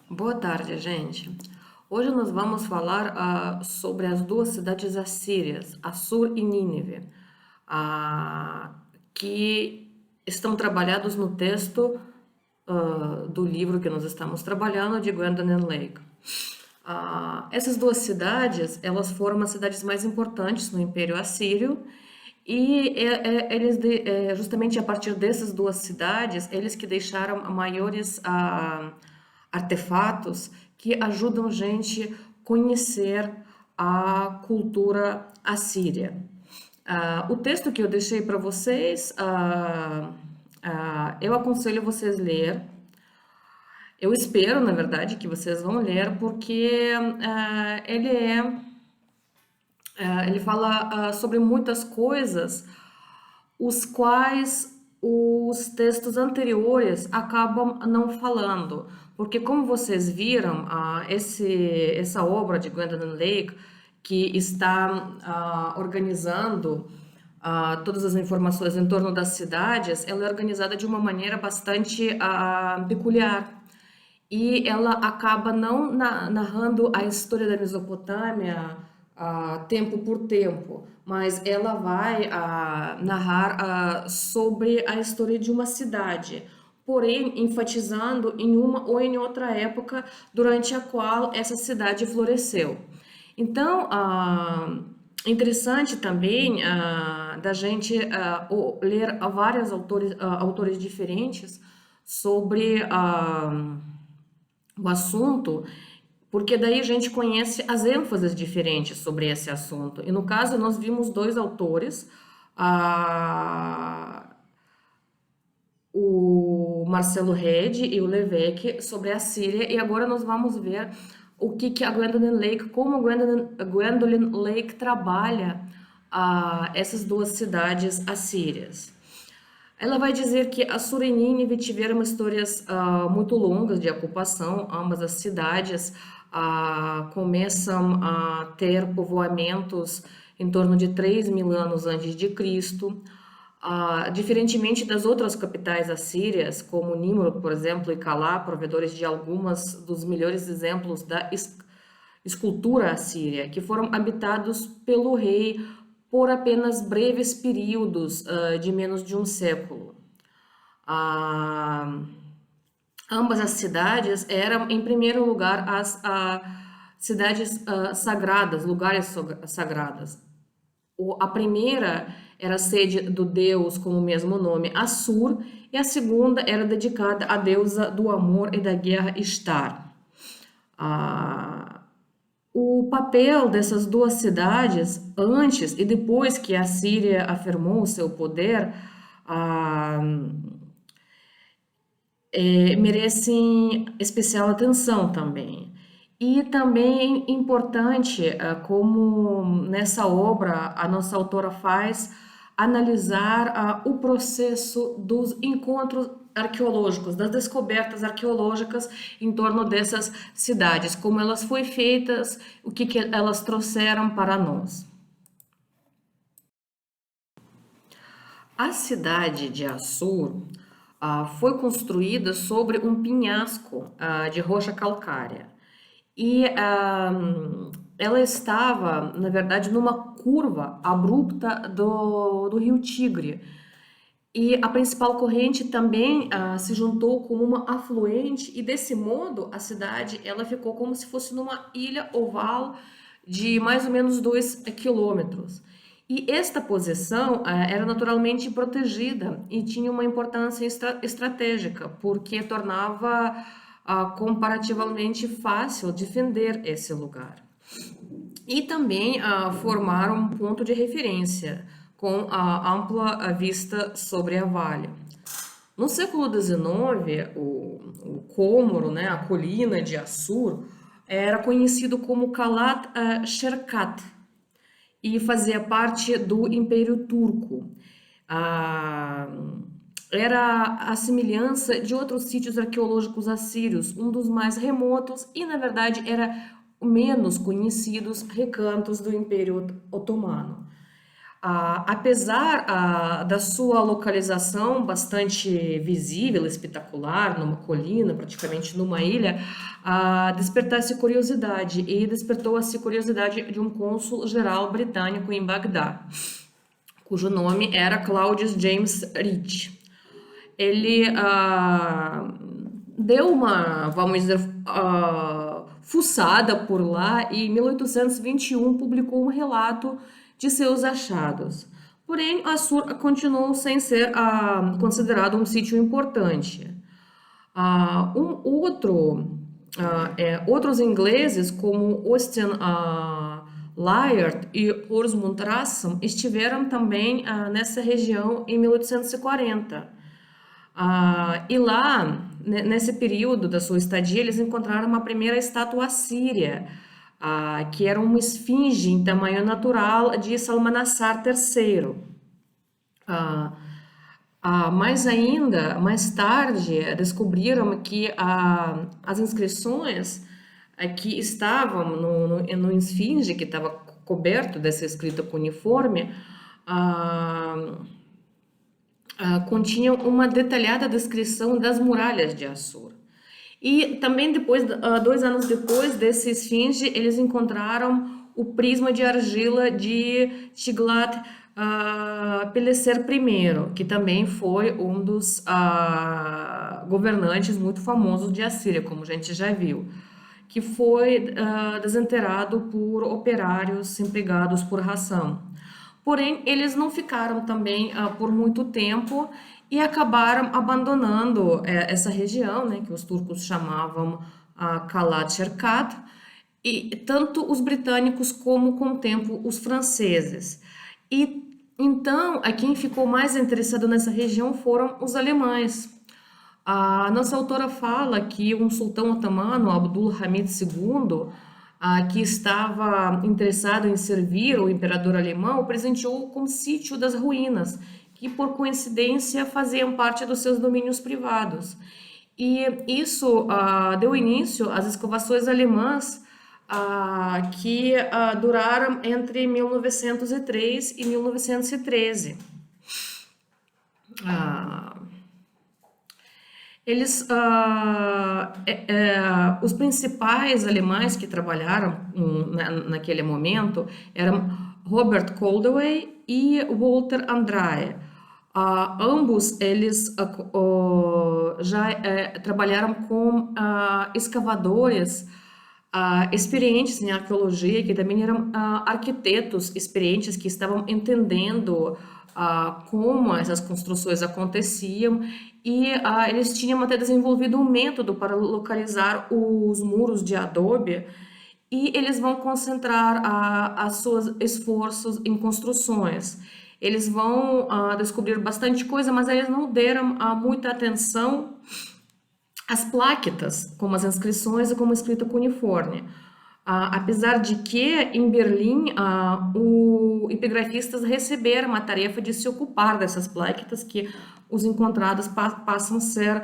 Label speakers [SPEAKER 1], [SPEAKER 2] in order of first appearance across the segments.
[SPEAKER 1] Boa tarde, gente. Hoje nós vamos falar sobre as duas cidades assírias, Assur e Nínive, que estão trabalhados no texto do livro que nós estamos trabalhando, de Gwendolen Lake. Essas duas cidades, elas foram as cidades mais importantes no Império Assírio e justamente a partir dessas duas cidades, eles que deixaram maiores artefatos que ajudam a gente conhecer a cultura assíria. O texto que eu deixei para vocês, eu aconselho vocês ler. Eu espero, na verdade, que vocês vão ler, porque ele fala sobre muitas coisas, os quais os textos anteriores acabam não falando. Porque, como vocês viram, essa obra de Gwendolyn Lake, que está organizando todas as informações em torno das cidades, ela é organizada de uma maneira bastante peculiar. E ela acaba não narrando a história da Mesopotâmia tempo por tempo, mas ela vai narrar sobre a história de uma cidade, porém enfatizando em uma ou em outra época durante a qual essa cidade floresceu. Então, interessante também da gente ler vários autores diferentes sobre o assunto, porque daí a gente conhece as ênfases diferentes sobre esse assunto. E no caso, nós vimos dois autores, ah, o Marcelo Redi e o Levesque, sobre a Síria, e agora nós vamos ver o que a Gwendolyn Lake, como a Gwendolyn Lake trabalha essas duas cidades assírias. Ela vai dizer que Assur e Nínive tiveram histórias muito longas de ocupação. Ambas as cidades começam a ter povoamentos em torno de 3.000 anos antes de Cristo. Diferentemente das outras capitais assírias, como Nimrod, por exemplo, e Calá, provedores de algumas dos melhores exemplos da escultura assíria, que foram habitados pelo rei por apenas breves períodos de menos de um século. Ambas as cidades eram, em primeiro lugar, as cidades sagradas, lugares sagradas. A primeira era sede do deus com o mesmo nome, Assur, e a segunda era dedicada à deusa do amor e da guerra, Ishtar. O papel dessas duas cidades, antes e depois que a Síria afirmou o seu poder, merecem especial atenção também. E também é importante, como nessa obra a nossa autora faz, analisar o processo dos encontros arqueológicos, das descobertas arqueológicas em torno dessas cidades, como elas foram feitas, o que elas trouxeram para nós. A cidade de Assur foi construída sobre um penhasco de rocha calcária. E ela estava, na verdade, numa curva abrupta do rio Tigre. E a principal corrente também se juntou com uma afluente, e desse modo a cidade ela ficou como se fosse numa ilha oval de mais ou menos 2 quilômetros. E esta posição era naturalmente protegida e tinha uma importância estratégica, porque tornava comparativamente fácil defender esse lugar. E também formar um ponto de referência com a ampla vista sobre a vale. No século XIX, o Cômoro, né, a colina de Assur, era conhecido como Kalat Sherkat e fazia parte do Império Turco. Era a semelhança de outros sítios arqueológicos assírios, um dos mais remotos e, na verdade, era menos conhecidos recantos do Império Otomano. Apesar da sua localização bastante visível, espetacular, numa colina, praticamente numa ilha, despertasse curiosidade e despertou-se curiosidade de um cônsul-geral britânico em Bagdá, cujo nome era Claudius James Rich. Ele deu uma, vamos dizer, fuçada por lá e em 1821 publicou um relato de seus achados. Porém, Assur continuou sem ser considerado um sítio importante. Outros ingleses, como Austin Layard e Osmund Rassam, estiveram também nessa região em 1840. E lá, nesse período da sua estadia, eles encontraram uma primeira estátua assíria, que era uma esfinge em tamanho natural de Salmanassar III. Mais tarde, descobriram que as inscrições que estavam no esfinge, que estava coberto dessa escrita cuneiforme, continham uma detalhada descrição das muralhas de Assur. E também 2 anos depois desse esfinge, eles encontraram o prisma de argila de Tiglat-Pileser I, que também foi um dos governantes muito famosos de Assíria, como a gente já viu, que foi desenterrado por operários empregados por ração. Porém, eles não ficaram também por muito tempo e acabaram abandonando essa região, né, que os turcos chamavam Kalat Şerkat, e tanto os britânicos como, com o tempo, os franceses. E então, quem ficou mais interessado nessa região foram os alemães. A nossa autora fala que um sultão otomano, Abdul Hamid II, que estava interessado em servir o imperador alemão, presenteou com sítio das ruínas, que por coincidência faziam parte dos seus domínios privados. E isso deu início às escavações alemãs que duraram entre 1903 e 1913. Os principais alemães que trabalharam naquele momento eram Robert Koldewey e Walter Andrae. Ambos eles já trabalharam com escavadores experientes em arqueologia, que também eram arquitetos experientes que estavam entendendo como essas construções aconteciam, e eles tinham até desenvolvido um método para localizar os muros de adobe, e eles vão concentrar os seus esforços em construções. Eles vão descobrir bastante coisa, mas eles não deram muita atenção às plaquetas, como as inscrições e como escrita cuneiforme. Apesar de que, em Berlim, os epigrafistas receberam a tarefa de se ocupar dessas plaquetas, que os encontrados passam a ser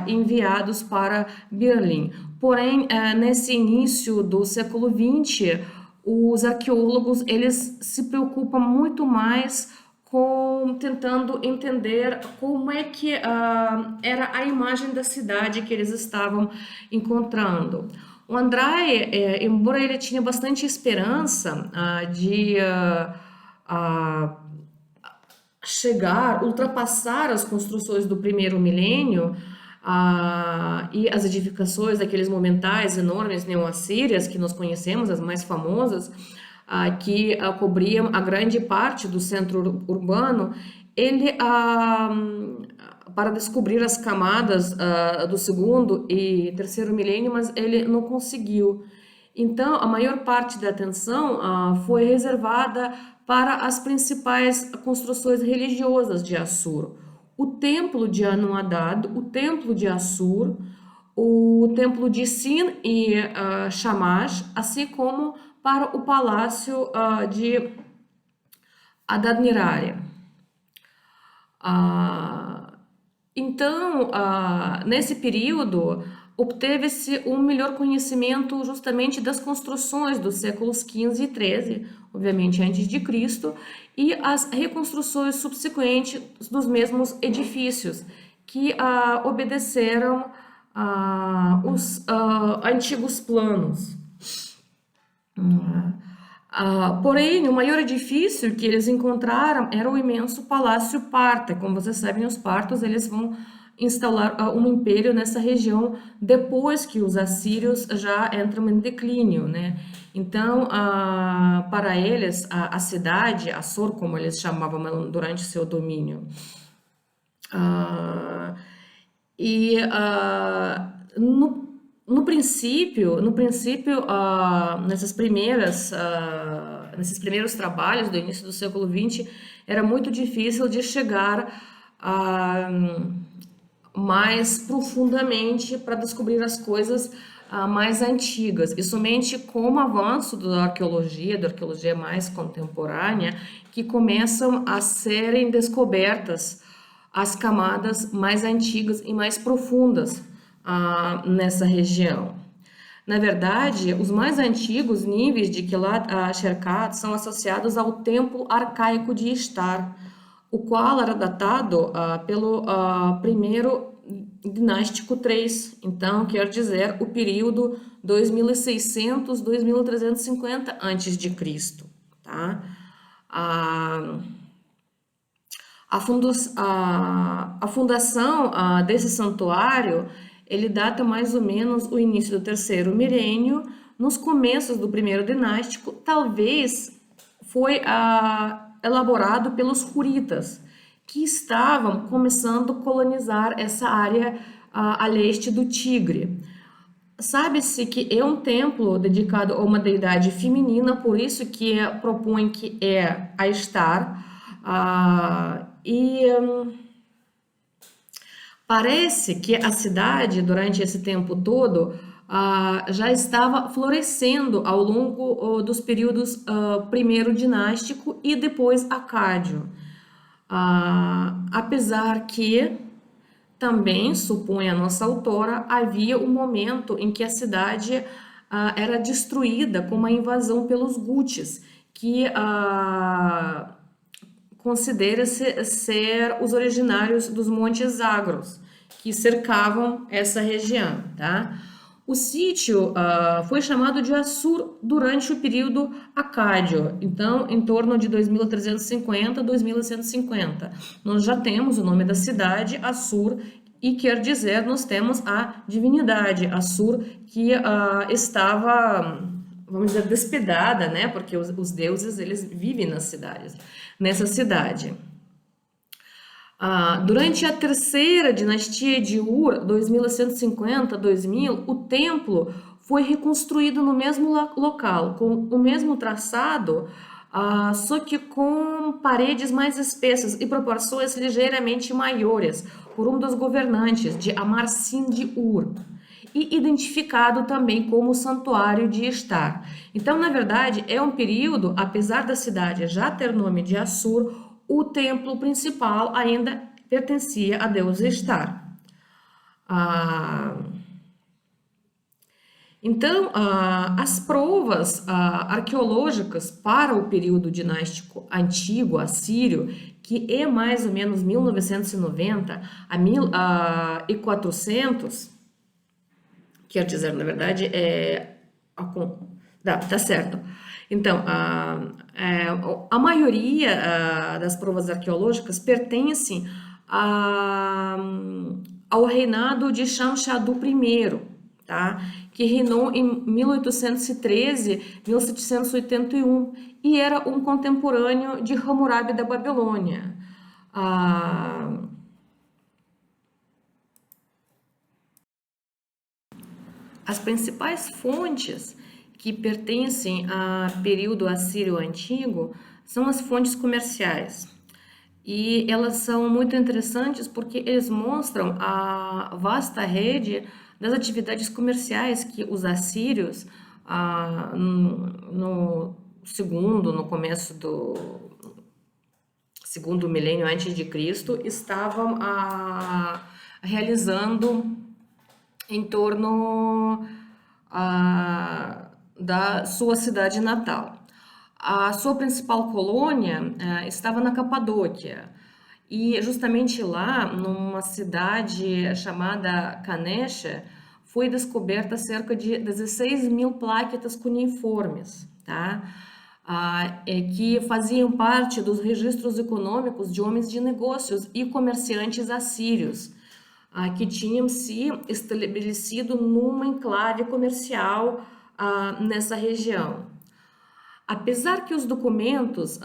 [SPEAKER 1] enviados para Berlim. Porém, nesse início do século XX, os arqueólogos eles se preocupam muito mais com tentando entender como é que era a imagem da cidade que eles estavam encontrando. O Andrae, embora ele tinha bastante esperança de ultrapassar as construções do primeiro milênio e as edificações daqueles monumentais enormes neoassírias que nós conhecemos, as mais famosas, que cobriam a grande parte do centro urbano, ele para descobrir as camadas do segundo e terceiro milênio, mas ele não conseguiu. Então, a maior parte da atenção foi reservada para as principais construções religiosas de Assur. O templo de Anu-Adad, o templo de Assur, o templo de Sin e Shamash, assim como para o palácio de Adad-Nirari. Então, nesse período, obteve-se um melhor conhecimento justamente das construções dos séculos XV e XIII, obviamente antes de Cristo, e as reconstruções subsequentes dos mesmos edifícios, que obedeceram os antigos planos. Porém, o maior edifício que eles encontraram era o imenso Palácio Parta. Como vocês sabem, os partos eles vão instaurar um império nessa região depois que os assírios já entram em declínio, né? Então, para eles, a cidade, Assur, como eles chamavam durante seu domínio, ah, e no princípio, nesses primeiros trabalhos do início do século XX, era muito difícil de chegar mais profundamente para descobrir as coisas mais antigas. E somente com o avanço da arqueologia mais contemporânea, que começam a serem descobertas as camadas mais antigas e mais profundas nessa região. Na verdade, os mais antigos níveis de Kilat Sherkat são associados ao templo arcaico de Ishtar, o qual era datado pelo primeiro dinástico 3, então quer dizer o período 2600-2350 a.C., tá? A fundação desse santuário, ele data mais ou menos o início do terceiro milênio, nos começos do primeiro dinástico, talvez foi elaborado pelos hurritas, que estavam começando a colonizar essa área a leste do Tigre. Sabe-se que é um templo dedicado a uma deidade feminina, por isso que propõe que é a Estar. Parece que a cidade, durante esse tempo todo, já estava florescendo ao longo dos períodos primeiro dinástico e depois acádio. Apesar que, também, supõe a nossa autora, havia um momento em que a cidade era destruída com uma invasão pelos Gutes, que considera-se ser os originários dos Montes Zagros, que cercavam essa região, tá? O sítio foi chamado de Assur durante o período acádio, então em torno de 2350 a 2150. Nós já temos o nome da cidade, Assur, e quer dizer, nós temos a divindade Assur, que estava, vamos dizer, despedada, né? Porque os deuses, eles vivem nessa cidade. Durante a terceira dinastia de Ur, 2150-2000, o templo foi reconstruído no mesmo local, com o mesmo traçado, só que com paredes mais espessas e proporções ligeiramente maiores, por um dos governantes de Amarsim de Ur, e identificado também como Santuário de Ishtar. Então, na verdade, é um período, apesar da cidade já ter nome de Assur, o templo principal ainda pertencia a deus Ishtar. Então, as provas arqueológicas para o período dinástico antigo assírio, que é mais ou menos 1990 a 1400, quer dizer, na verdade, tá certo. Então, a maioria das provas arqueológicas pertencem ao reinado de Shamshadu I, tá? Que reinou em 1813-1781 e era um contemporâneo de Hammurabi da Babilônia. As principais fontes que pertencem ao período assírio antigo são as fontes comerciais. E elas são muito interessantes porque eles mostram a vasta rede das atividades comerciais que os assírios, no começo do segundo milênio antes de Cristo, estavam realizando em torno da sua cidade natal. A sua principal colônia estava na Capadóquia. E justamente lá, numa cidade chamada Canecha, foi descoberta cerca de 16 mil plaquetas cuneiformes, tá? Que faziam parte dos registros econômicos de homens de negócios e comerciantes assírios, que tinham se estabelecido numa enclave comercial nessa região. Apesar que os documentos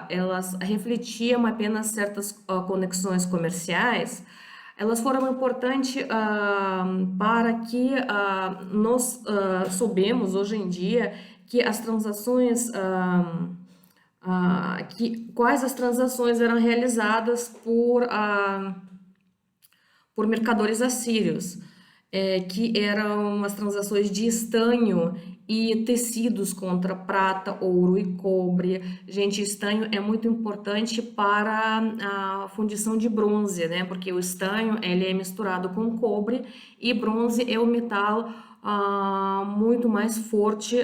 [SPEAKER 1] elas refletiam apenas certas conexões comerciais, elas foram importantes para que nós soubemos hoje em dia que as transações quais as transações eram realizadas por mercadores assírios, que eram as transações de estanho e tecidos contra prata, ouro e cobre. Gente, estanho é muito importante para a fundição de bronze, né? Porque o estanho ele é misturado com cobre e bronze é o metal muito mais forte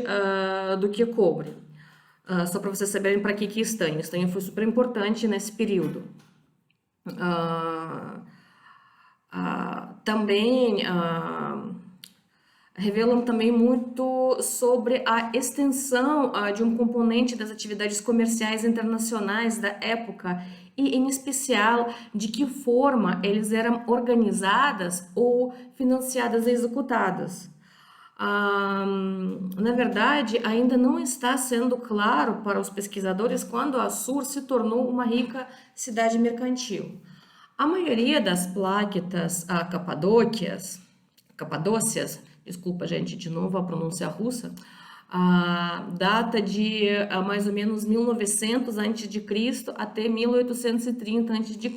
[SPEAKER 1] do que cobre. Só para vocês saberem para que é estanho. Estanho foi super importante nesse período. Também revelam também muito sobre a extensão de um componente das atividades comerciais internacionais da época e, em especial, de que forma eles eram organizadas ou financiadas e executadas. Na verdade, ainda não está sendo claro para os pesquisadores quando Assur se tornou uma rica cidade mercantil. A maioria das plaquetas capadócias, desculpa, gente, de novo a pronúncia russa, data de mais ou menos 1900 a.C. até 1830 a.C.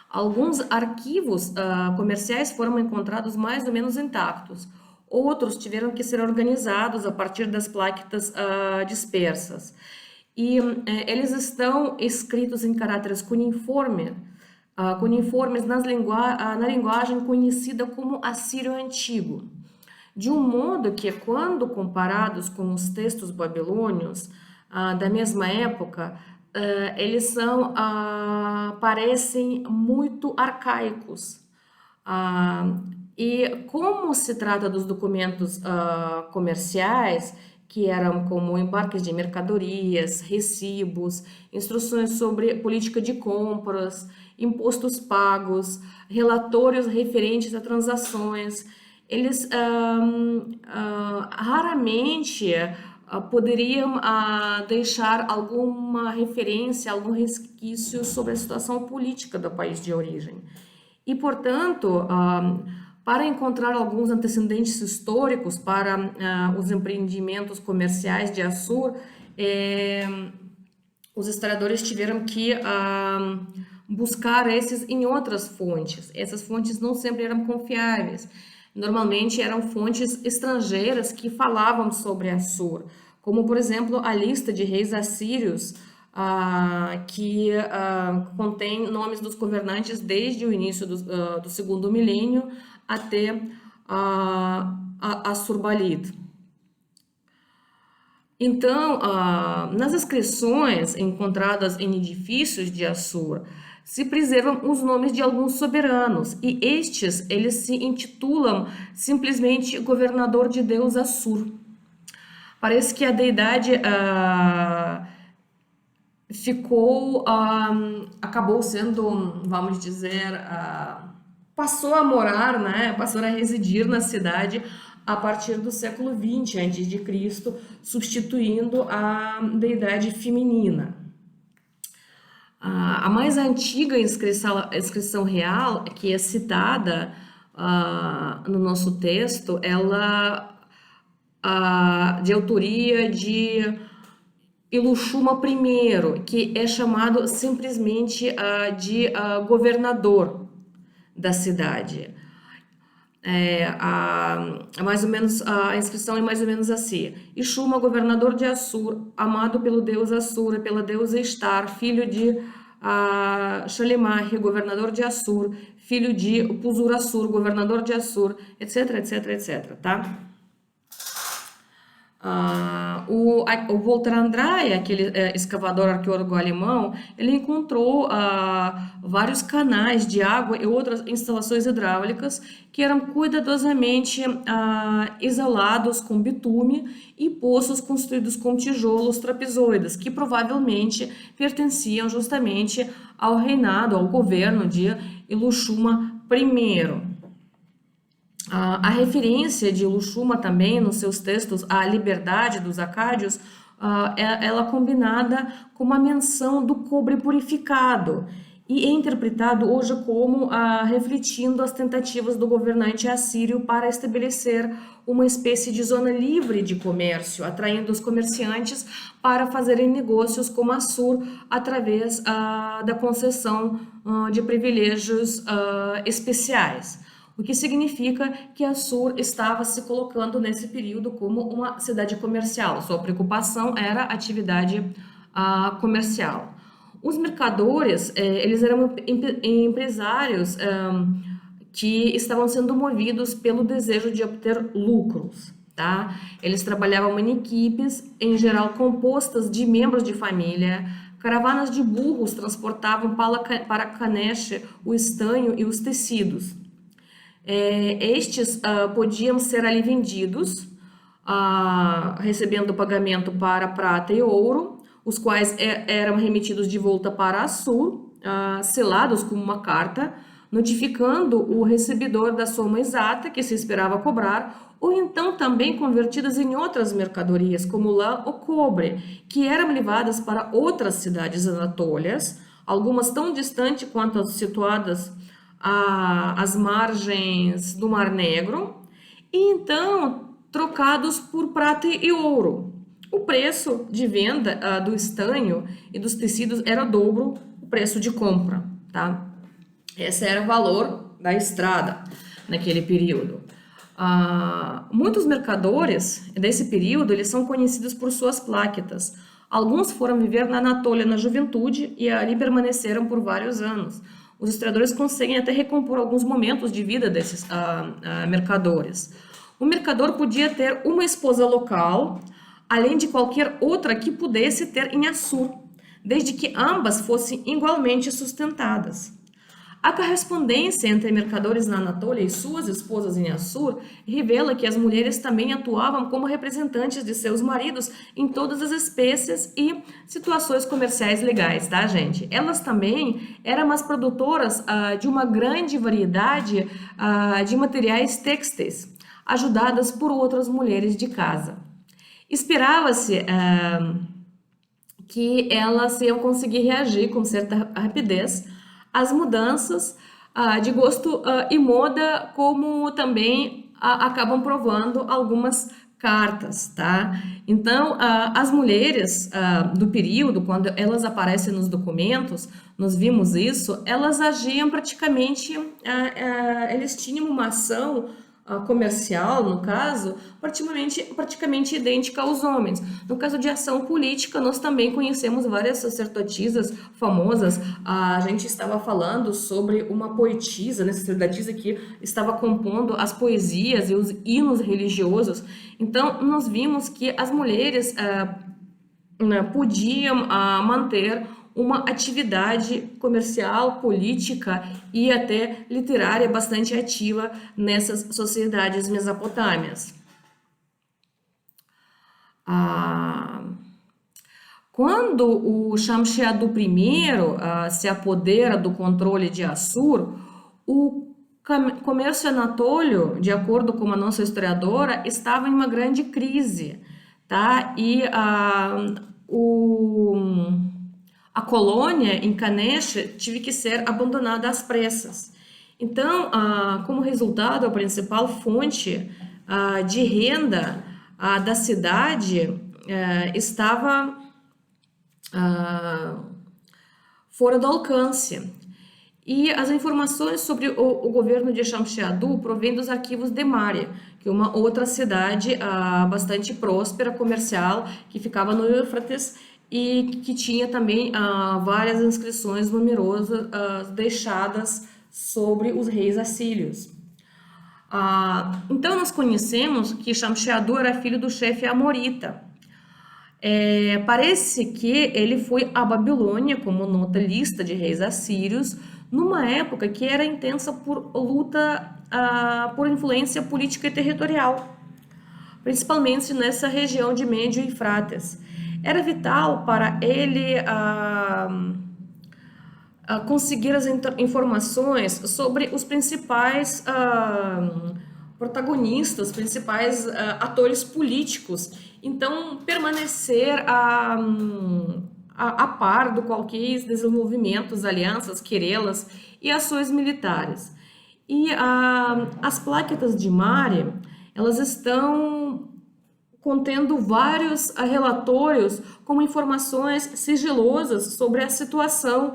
[SPEAKER 1] Alguns arquivos comerciais foram encontrados mais ou menos intactos. Outros tiveram que ser organizados a partir das plaquetas dispersas. E eles estão escritos em caracteres cuneiformes na linguagem conhecida como assírio antigo, de um modo que, quando comparados com os textos babilônios da mesma época, eles parecem muito arcaicos. E como se trata dos documentos comerciais, que eram como embarques de mercadorias, recibos, instruções sobre política de compras, impostos pagos, relatórios referentes a transações, eles raramente poderiam deixar alguma referência, algum resquício sobre a situação política do país de origem. E, portanto, para encontrar alguns antecedentes históricos para os empreendimentos comerciais de Assur, os historiadores tiveram que buscar esses em outras fontes. Essas fontes não sempre eram confiáveis. Normalmente eram fontes estrangeiras que falavam sobre Assur, como, por exemplo, a lista de reis assírios, que contém nomes dos governantes desde o início do segundo milênio até Assurbanipal. Então, nas inscrições encontradas em edifícios de Assur, se preservam os nomes de alguns soberanos, e estes, eles se intitulam simplesmente governador de Deus Assur. Parece que a deidade acabou sendo, vamos dizer, passou a morar, né, passou a residir na cidade a partir do século XX a.C., substituindo a deidade feminina. A mais antiga inscrição real, que é citada no nosso texto, ela de autoria de Iluxuma I, que é chamado simplesmente de governador da cidade. Mais ou menos, a inscrição é mais ou menos assim: Ishuma, governador de Assur, amado pelo deus Assur e pela deusa Estar, filho de Shalimar, governador de Assur, filho de Puzur-Assur, governador de Assur, etc, etc, etc, tá? O Walter Andrae, aquele escavador arqueólogo alemão, ele encontrou vários canais de água e outras instalações hidráulicas que eram cuidadosamente isolados com bitume e poços construídos com tijolos trapezoides, que provavelmente pertenciam justamente ao reinado, ao governo de Ilushuma I. A referência de Lushuma também nos seus textos à liberdade dos acádios, ela é combinada com uma menção do cobre purificado e é interpretado hoje como refletindo as tentativas do governante assírio para estabelecer uma espécie de zona livre de comércio, atraindo os comerciantes para fazerem negócios com Assur através da concessão de privilégios especiais. O que significa que Assur estava se colocando nesse período como uma cidade comercial. Sua preocupação era a atividade comercial. Os mercadores, eles eram empresários que estavam sendo movidos pelo desejo de obter lucros, tá? Eles trabalhavam em equipes, em geral compostas de membros de família. Caravanas de burros transportavam para Kanesh o estanho e os tecidos. Estes podiam ser ali vendidos, recebendo pagamento para prata e ouro, os quais eram remetidos de volta para Assur, selados com uma carta, notificando o recebedor da soma exata que se esperava cobrar, ou então também convertidas em outras mercadorias, como lã ou cobre, que eram levadas para outras cidades anatólias, algumas tão distantes quanto as situadas às margens do Mar Negro, e então trocados por prata e ouro. O preço de venda do estanho e dos tecidos era o dobro do preço de compra, tá? Esse era o valor da estrada naquele período. Muitos mercadores desse período, eles são conhecidos por suas plaquetas. Alguns foram viver na Anatólia na juventude e ali permaneceram por vários anos. Os historiadores conseguem até recompor alguns momentos de vida desses mercadores. O mercador podia ter uma esposa local, além de qualquer outra que pudesse ter em Assur, desde que ambas fossem igualmente sustentadas. A correspondência entre mercadores na Anatólia e suas esposas em Assur revela que as mulheres também atuavam como representantes de seus maridos em todas as espécies e situações comerciais legais, tá, gente? Elas também eram as produtoras de uma grande variedade de materiais têxteis, ajudadas por outras mulheres de casa. Esperava-se que elas iam conseguir reagir com certa rapidez às mudanças de gosto e moda, como também acabam provando algumas cartas, tá? Então, as mulheres do período, quando elas aparecem nos documentos, nós vimos isso, elas agiam praticamente, eles tinham uma ação comercial, no caso, praticamente idêntica aos homens. No caso de ação política, nós também conhecemos várias sacerdotisas famosas. A gente estava falando sobre uma poetisa, né, sacerdotisa que estava compondo as poesias e os hinos religiosos. Então, nós vimos que as mulheres podiam manter uma atividade comercial, política e até literária bastante ativa nessas sociedades mesopotâmias. Quando o Shamshi-Adub I se apodera do controle de Assur, o comércio anatólio, de acordo com a nossa historiadora, estava em uma grande crise, tá? E a colônia em Kanesh teve que ser abandonada às pressas. Então, como resultado, a principal fonte de renda da cidade estava fora do alcance. E as informações sobre o governo de Shamshi-Adub provêm dos arquivos de Maria, que é uma outra cidade bastante próspera, comercial, que ficava no Éufrates, e que tinha também várias inscrições numerosas deixadas sobre os reis assírios. Então, nós conhecemos que Shamshi-Adud era filho do chefe amorita. Parece que ele foi à Babilônia como nota lista de reis assírios, numa época que era intensa por luta por influência política e territorial, principalmente nessa região de Médio e Eufrates. Era vital para ele conseguir as informações sobre os principais protagonistas, principais atores políticos. Então, permanecer a par do qualquer desenvolvimentos, alianças, querelas e ações militares. E as plaquetas de Mari, elas estão contendo vários relatórios com informações sigilosas sobre a situação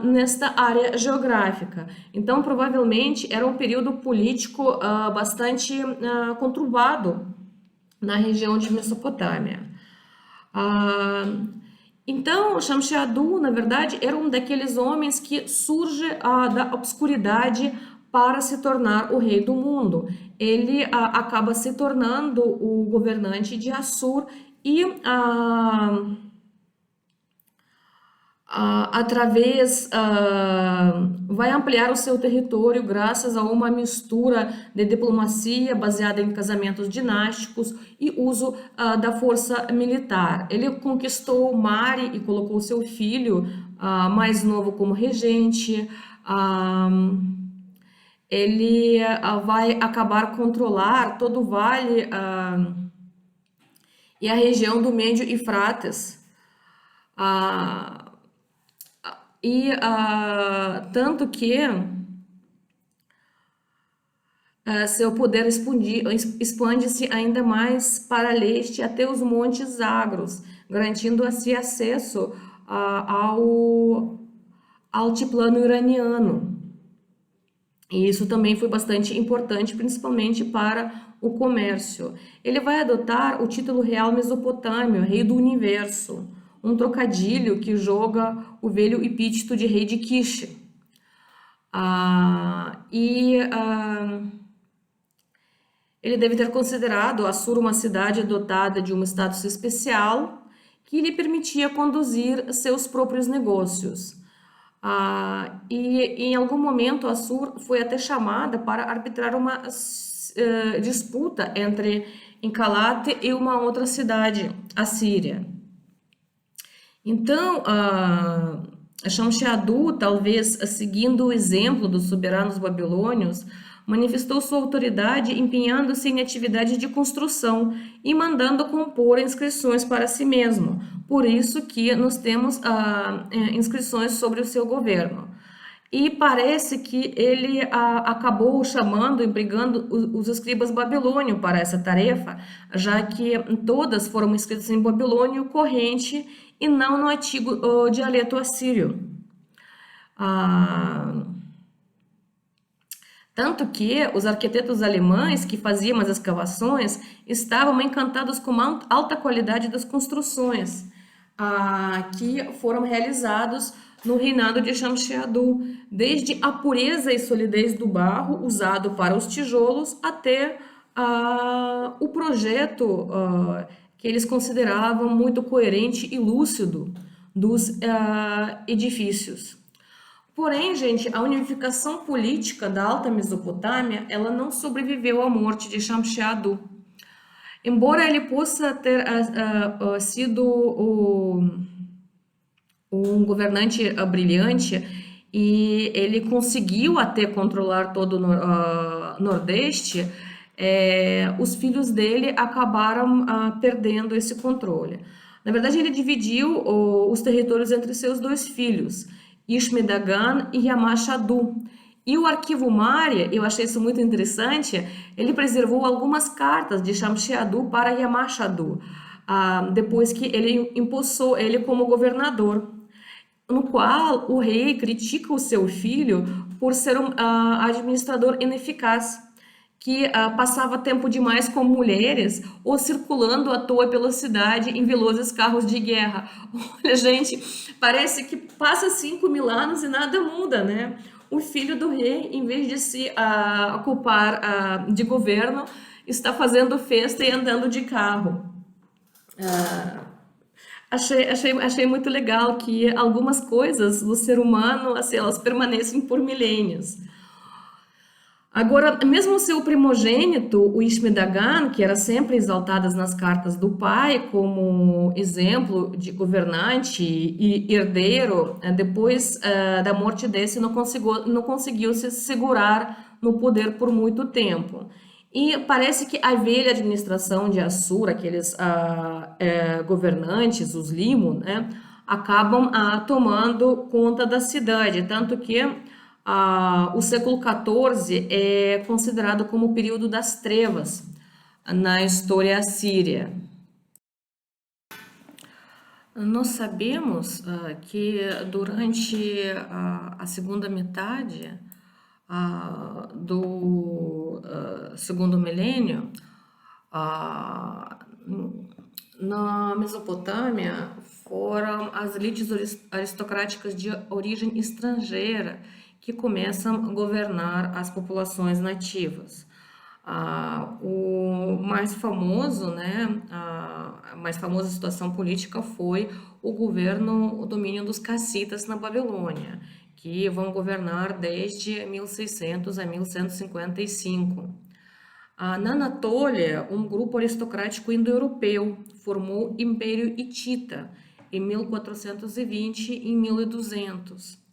[SPEAKER 1] nesta área geográfica. Então, provavelmente, era um período político bastante conturbado na região de Mesopotâmia. Então, Shamshi-Adud, na verdade, era um daqueles homens que surge da obscuridade para se tornar o rei do mundo. Ele acaba se tornando o governante de Assur e vai ampliar o seu território graças a uma mistura de diplomacia baseada em casamentos dinásticos e uso da força militar. Ele conquistou Mari e colocou seu filho mais novo como regente. Ele vai acabar controlar todo o vale e a região do Médio Eufrates. Tanto que seu poder expande-se ainda mais para leste até os montes Zagros, garantindo assim acesso ao altiplano iraniano. E isso também foi bastante importante, principalmente para o comércio. Ele vai adotar o título real mesopotâmio, rei do universo, um trocadilho que joga o velho epíteto de rei de Kish. Ele deve ter considerado Assur uma cidade dotada de um status especial que lhe permitia conduzir seus próprios negócios. E em algum momento Assur foi até chamada para arbitrar uma disputa entre Encalat e uma outra cidade, assíria. Então, Shamshi-Adud, talvez seguindo o exemplo dos soberanos babilônios, manifestou sua autoridade empenhando-se em atividade de construção e mandando compor inscrições para si mesmo. Por isso que nós temos inscrições sobre o seu governo. E parece que ele acabou chamando, empregando os escribas babilônios para essa tarefa, já que todas foram escritas em babilônio corrente e não no antigo dialeto assírio. Tanto que os arquitetos alemães que faziam as escavações estavam encantados com a alta qualidade das construções que foram realizados no reinado de Shamshi-Adud, desde a pureza e solidez do barro usado para os tijolos até o projeto que eles consideravam muito coerente e lúcido dos edifícios. Porém, gente, a unificação política da Alta Mesopotâmia, ela não sobreviveu à morte de Shamshi-Adud. Embora ele possa ter sido um governante brilhante e ele conseguiu até controlar todo o Nordeste, os filhos dele acabaram perdendo esse controle. Na verdade, ele dividiu os territórios entre seus dois filhos, Ishme-Dagan e Yamash-Adud. E o arquivo Mari, eu achei isso muito interessante, ele preservou algumas cartas de Shamshi-Adud para Yamash-Adud, depois que ele empossou ele como governador, no qual o rei critica o seu filho por ser um administrador ineficaz, que passava tempo demais com mulheres ou circulando à toa pela cidade em velozes carros de guerra. Olha, gente, parece que passa 5.000 anos e nada muda, né? o filho do rei, em vez de se ocupar de governo, está fazendo festa e andando de carro. Achei muito legal que algumas coisas do ser humano, assim, elas permanecem por milênios. Agora, mesmo seu primogênito, o Ishme-Dagan, que era sempre exaltado nas cartas do pai como exemplo de governante e herdeiro, depois da morte desse, não conseguiu se segurar no poder por muito tempo. E parece que a velha administração de Assur, aqueles governantes, os Limo, né, acabam tomando conta da cidade, tanto que o século XIV é considerado como o período das trevas na história assíria. Nós sabemos que durante a segunda metade do segundo milênio, ah, na Mesopotâmia foram as elites aristocráticas de origem estrangeira que começam a governar as populações nativas. O mais famoso, né, a mais famosa situação política foi o domínio dos cassitas na Babilônia, que vão governar desde 1600 a 1155. Na Anatólia, um grupo aristocrático indo-europeu formou o Império Hitita em 1420 e em 1200.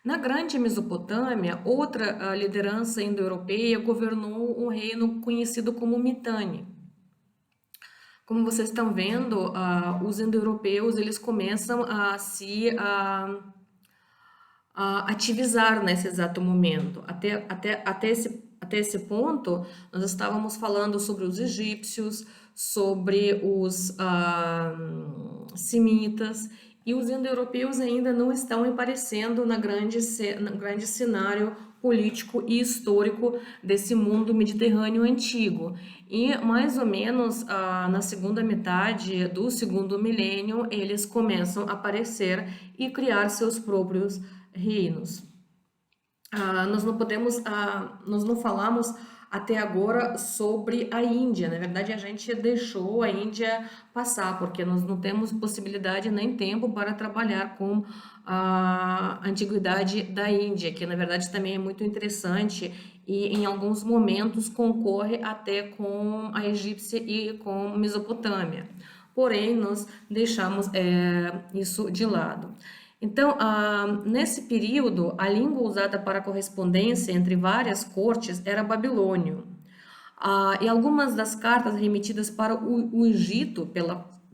[SPEAKER 1] Na Grande Mesopotâmia, outra liderança indo-europeia governou um reino conhecido como Mitanni. Como vocês estão vendo, os indo-europeus eles começam a se ativizar nesse exato momento. Até esse ponto, nós estávamos falando sobre os egípcios, sobre os semitas, e os indo-europeus ainda não estão aparecendo no grande cenário político e histórico desse mundo mediterrâneo antigo. E mais ou menos na segunda metade do segundo milênio, eles começam a aparecer e criar seus próprios reinos. Nós não falamos até agora sobre a Índia. Na verdade, a gente deixou a Índia passar, porque nós não temos possibilidade nem tempo para trabalhar com a antiguidade da Índia, que na verdade também é muito interessante e em alguns momentos concorre até com a egípcia e com a Mesopotâmia. Porém, nós deixamos isso de lado. Então, nesse período, a língua usada para correspondência entre várias cortes era babilônio. E algumas das cartas remetidas para o Egito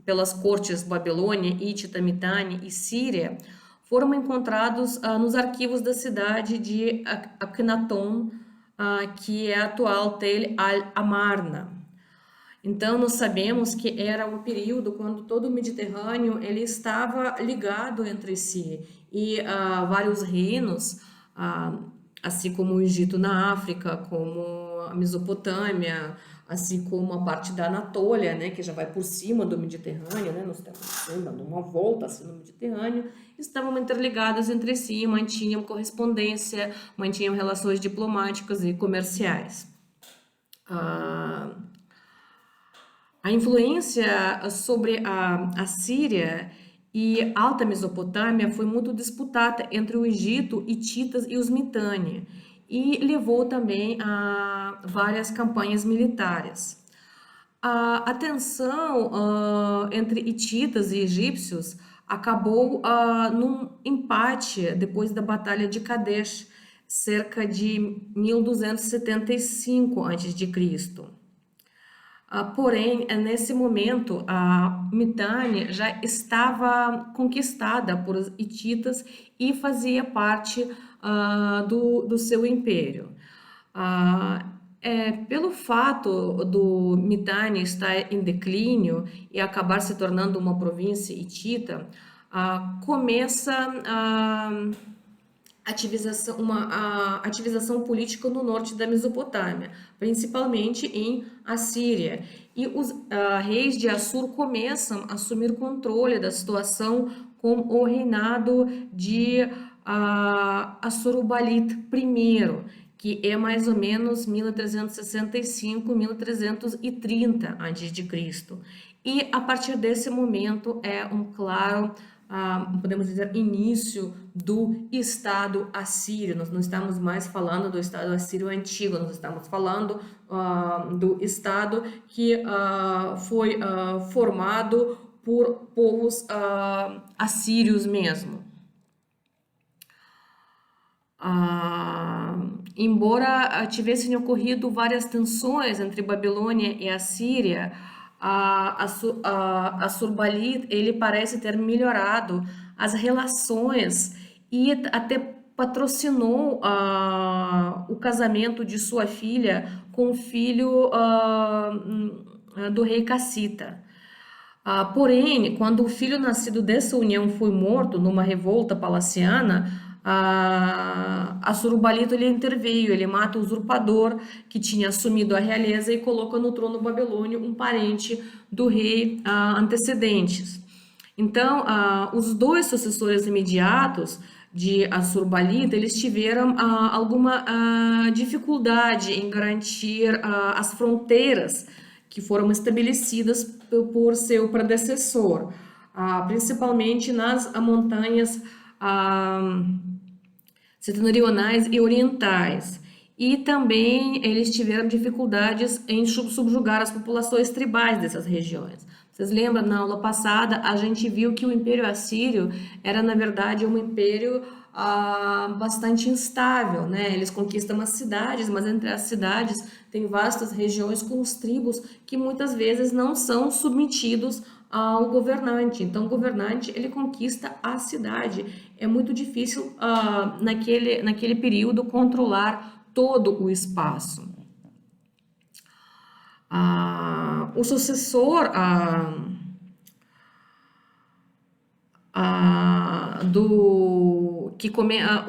[SPEAKER 1] pelas cortes Babilônia, Hitita, Mitanni e Síria foram encontrados nos arquivos da cidade de Akhenaton, que é a atual Tel al-Amarna. Então, nós sabemos que era um período quando todo o Mediterrâneo ele estava ligado entre si e vários reinos, assim como o Egito na África, como a Mesopotâmia, assim como a parte da Anatólia, né, que já vai por cima do Mediterrâneo, né, nós estamos dando uma volta assim no Mediterrâneo, estavam interligadas entre si, mantinham correspondência, mantinham relações diplomáticas e comerciais. A influência sobre a Síria e Alta Mesopotâmia foi muito disputada entre o Egito, hititas e os Mitanni, e levou também a várias campanhas militares. A tensão entre hititas e egípcios acabou num empate depois da Batalha de Kadesh, cerca de 1275 a.C. Porém, nesse momento, a Mitanni já estava conquistada por os hititas e fazia parte do seu império. Pelo fato do Mitanni estar em declínio e acabar se tornando uma província hitita, começa uma ativização política no norte da Mesopotâmia, principalmente em Assíria. E os reis de Assur começam a assumir controle da situação com o reinado de Assurbanipal I, que é mais ou menos 1365, 1330 a.C. E a partir desse momento é um claro, podemos dizer, início do Estado assírio. Nós não estamos mais falando do Estado assírio antigo, nós estamos falando do Estado que foi formado por povos assírios mesmo. Embora tivessem ocorrido várias tensões entre Babilônia e Assíria, Assurbanipal ele parece ter melhorado as relações e até patrocinou o casamento de sua filha com o filho do rei Cassita. Porém, quando o filho nascido dessa união foi morto numa revolta palaciana, Assurbanipal ele interveio, ele mata o usurpador que tinha assumido a realeza e coloca no trono babilônio um parente do rei antecedentes. Então, os dois sucessores imediatos de Assurbanipal, eles tiveram alguma dificuldade em garantir as fronteiras que foram estabelecidas por seu predecessor, principalmente nas montanhas setentrionais e orientais. E também eles tiveram dificuldades em subjugar as populações tribais dessas regiões. Vocês lembram, na aula passada, a gente viu que o Império Assírio era, na verdade, um império bastante instável, né? Eles conquistam as cidades, mas entre as cidades tem vastas regiões com os tribos que muitas vezes não são submetidos ao governante. Então, o governante ele conquista a cidade. É muito difícil naquele período controlar todo o espaço. O sucessor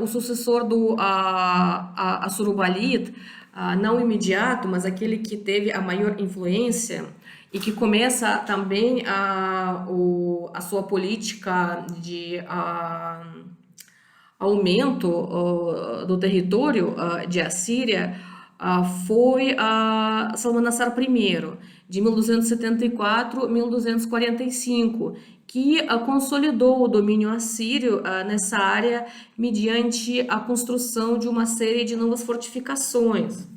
[SPEAKER 1] o sucessor do Assurbanipal, não imediato, mas aquele que teve a maior influência e que começa também a sua política de aumento do território de Assíria, foi Salmanassar I, de 1274 a 1245, que consolidou o domínio assírio nessa área mediante a construção de uma série de novas fortificações.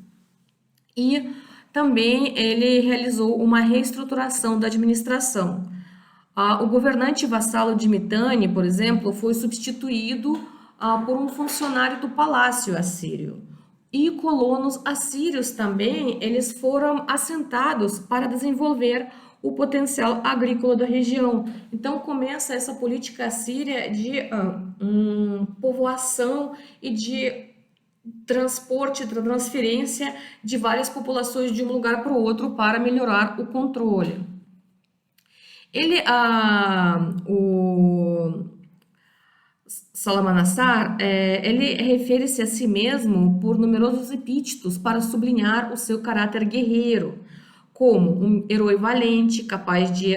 [SPEAKER 1] E também ele realizou uma reestruturação da administração. O governante vassalo de Mitanni, por exemplo, foi substituído por um funcionário do palácio assírio. E colonos assírios também, eles foram assentados para desenvolver o potencial agrícola da região. Então começa essa política assíria de povoação e de transporte, transferência de várias populações de um lugar para o outro para melhorar o controle. O Salmanassar, ele refere-se a si mesmo por numerosos epítetos para sublinhar o seu caráter guerreiro, como um herói valente, capaz de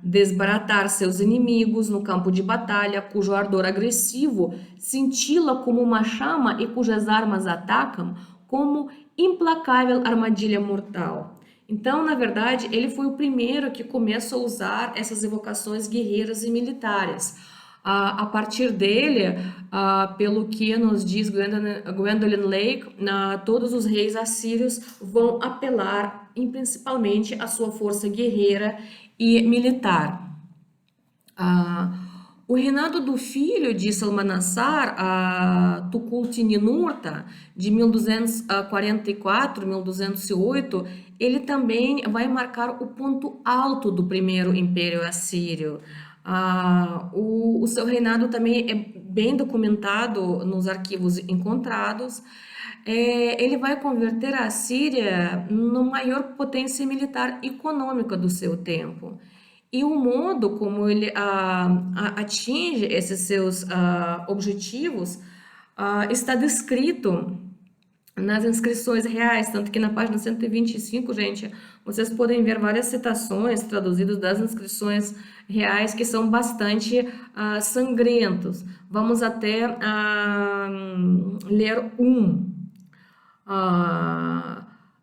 [SPEAKER 1] desbaratar seus inimigos no campo de batalha, cujo ardor agressivo cintila como uma chama e cujas armas atacam como implacável armadilha mortal. Então, na verdade, ele foi o primeiro que começa a usar essas evocações guerreiras e militares. A partir dele, pelo que nos diz Gwendolyn Lake, todos os reis assírios vão apelar principalmente à sua força guerreira e militar. O reinado do filho de Salmanassar, Tukulti-Ninurta, de 1244 a 1208, ele também vai marcar o ponto alto do primeiro Império Assírio. O seu reinado também é bem documentado nos arquivos encontrados. Ele vai converter a Síria na maior potência militar e econômica do seu tempo. E o modo como ele atinge esses seus objetivos está descrito nas inscrições reais, tanto que na página 125, gente, vocês podem ver várias citações traduzidas das inscrições reais que são bastante sangrentos. Vamos até ler um.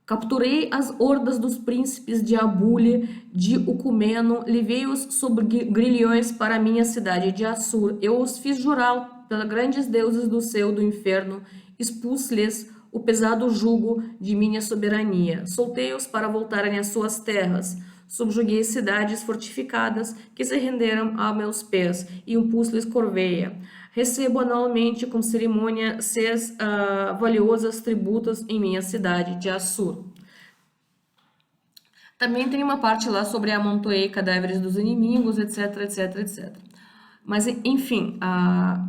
[SPEAKER 1] Capturei as hordas dos príncipes de Abule, de Ucumeno, levei-os sobre grilhões para a minha cidade de Assur. Eu os fiz jurar pelos grandes deuses do céu e do inferno, expus-lhes o pesado jugo de minha soberania. Soltei-os para voltarem às suas terras. Subjuguei cidades fortificadas que se renderam a meus pés e impus-lhes corveia. Recebo anualmente com cerimônia 6 valiosas tributos em minha cidade de Assur. Também tem uma parte lá sobre amontoei cadáveres dos inimigos, etc, etc, etc. Mas, enfim,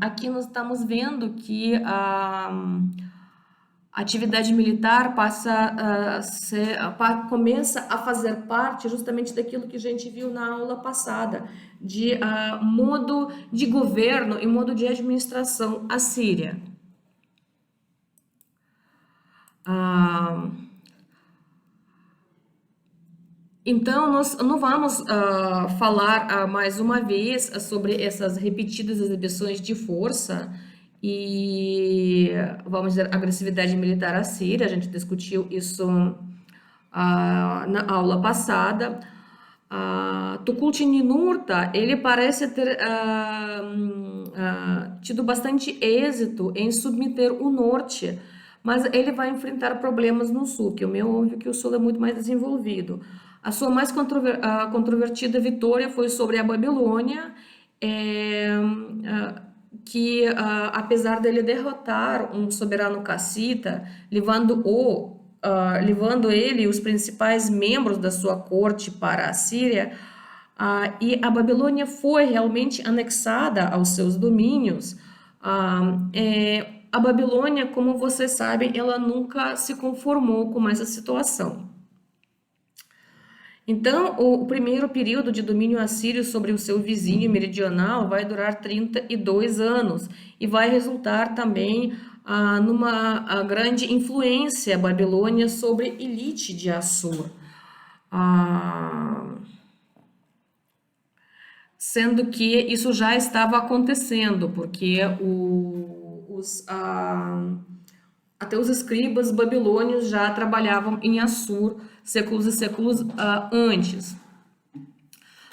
[SPEAKER 1] aqui nós estamos vendo que a atividade militar começa a fazer parte justamente daquilo que a gente viu na aula passada, de modo de governo e modo de administração assíria. Então, nós não vamos falar mais uma vez sobre essas repetidas exibições de força e, vamos dizer, agressividade militar assíria. A gente discutiu isso na aula passada. Tukulti-Ninurta, ele parece ter tido bastante êxito em submeter o norte, mas ele vai enfrentar problemas no sul, que é óbvio que o sul é muito mais desenvolvido. A sua mais controvertida vitória foi sobre a Babilônia, que apesar dele derrotar um soberano cassita, levando ele e os principais membros da sua corte para a Síria, e a Babilônia foi realmente anexada aos seus domínios. A Babilônia, como vocês sabem, ela nunca se conformou com essa situação. Então, o primeiro período de domínio assírio sobre o seu vizinho meridional vai durar 32 anos e vai resultar também numa grande influência babilônia sobre a elite de Assur. Sendo que isso já estava acontecendo, porque até os escribas babilônios já trabalhavam em Assur séculos e séculos antes.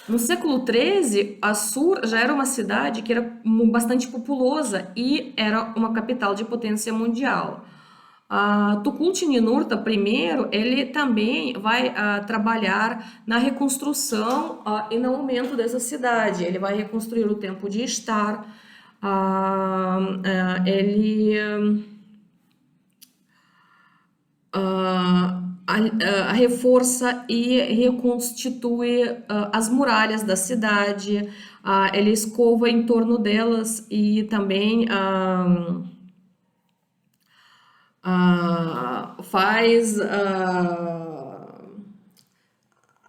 [SPEAKER 1] No século XIII, Assur já era uma cidade que era bastante populosa e era uma capital de potência mundial. Tukulti-Ninurta I, ele também vai trabalhar na reconstrução e no aumento dessa cidade. Ele vai reconstruir o templo de Ishtar, ele reforça e reconstitui as muralhas da cidade, ele escova em torno delas e também faz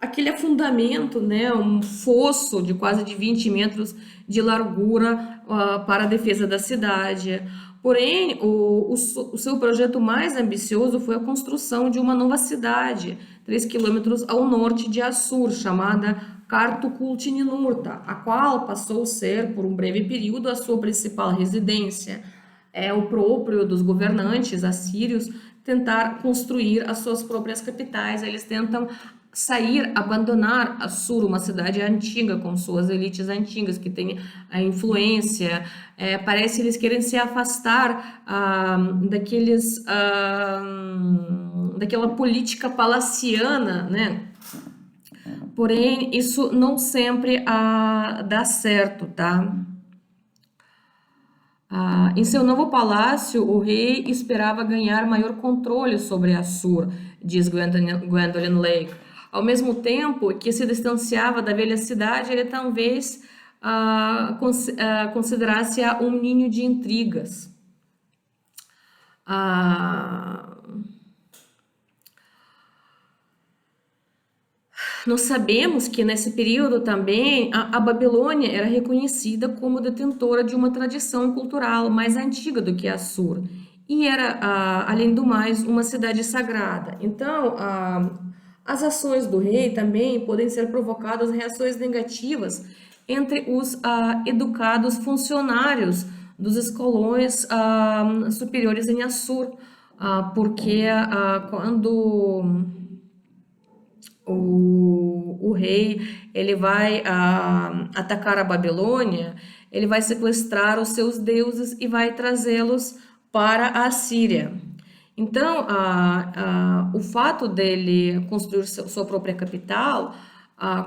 [SPEAKER 1] aquele afundamento, né, um fosso de quase de 20 metros de largura para a defesa da cidade. Porém, o seu projeto mais ambicioso foi a construção de uma nova cidade, 3 quilômetros ao norte de Assur, chamada Kartukulti-Ninurta, a qual passou a ser, por um breve período, a sua principal residência. É o próprio dos governantes assírios tentar construir as suas próprias capitais. Eles tentam abandonar Assur, uma cidade antiga, com suas elites antigas, que tem a influência. Parece que eles querem se afastar daquela política palaciana, né? Porém, isso não sempre dá certo, tá? Em seu novo palácio, o rei esperava ganhar maior controle sobre Assur, diz Gwendolyn Lake. Ao mesmo tempo que se distanciava da velha cidade, ele talvez considerasse-a um ninho de intrigas. Nós sabemos que nesse período também a Babilônia era reconhecida como detentora de uma tradição cultural mais antiga do que Assur. e era, além do mais, uma cidade sagrada. Então, as ações do rei também podem ser provocadas reações negativas entre os educados funcionários dos escolões superiores em Assur, porque quando o rei ele vai atacar a Babilônia, ele vai sequestrar os seus deuses e vai trazê-los para a Síria. Então, o fato dele construir sua própria capital,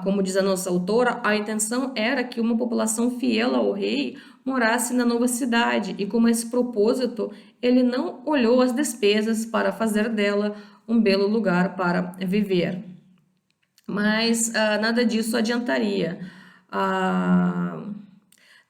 [SPEAKER 1] como diz a nossa autora, a intenção era que uma população fiel ao rei morasse na nova cidade, e com esse propósito, ele não olhou as despesas para fazer dela um belo lugar para viver. Mas nada disso adiantaria. Ah,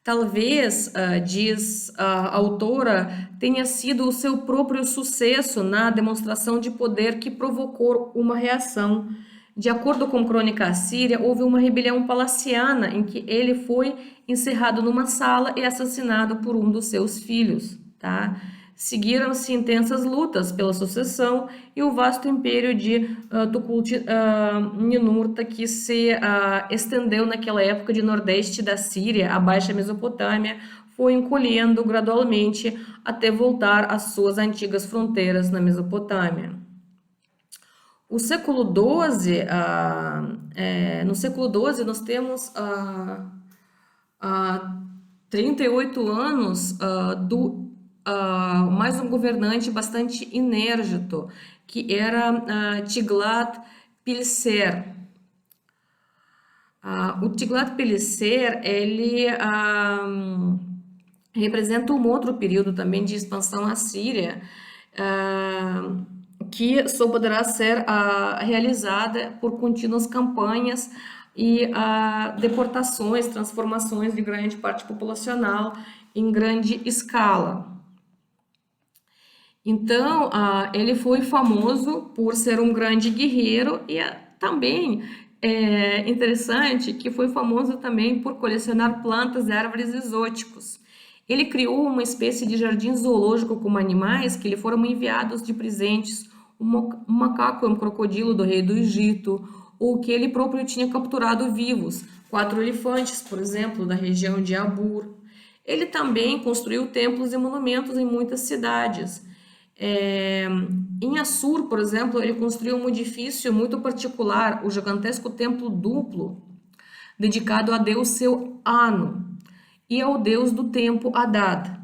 [SPEAKER 1] Talvez, diz a autora, tenha sido o seu próprio sucesso na demonstração de poder que provocou uma reação. De acordo com Crônica Assíria, houve uma rebelião palaciana em que ele foi encerrado numa sala e assassinado por um dos seus filhos, tá? Seguiram-se intensas lutas pela sucessão e o vasto império de Tukulti-Ninurta, que se estendeu naquela época de nordeste da Síria à Baixa Mesopotâmia, foi encolhendo gradualmente até voltar às suas antigas fronteiras na Mesopotâmia. O século XII, no século XII nós temos 38 anos mais um governante bastante enérgico, que era Tiglat-Pileser. O Tiglat-Pileser, ele representa um outro período também de expansão assíria, que só poderá ser realizada por contínuas campanhas e deportações, transformações de grande parte populacional em grande escala. Então, ele foi famoso por ser um grande guerreiro e também é interessante que foi famoso também por colecionar plantas e árvores exóticos. Ele criou uma espécie de jardim zoológico com animais que lhe foram enviados de presentes, um macaco e um crocodilo do rei do Egito, ou que ele próprio tinha capturado vivos, 4 elefantes, por exemplo, da região de Abur. Ele também construiu templos e monumentos em muitas cidades. Em Assur, por exemplo, ele construiu um edifício muito particular, o gigantesco templo duplo, dedicado a Deus seu Anu e ao Deus do tempo Hadad.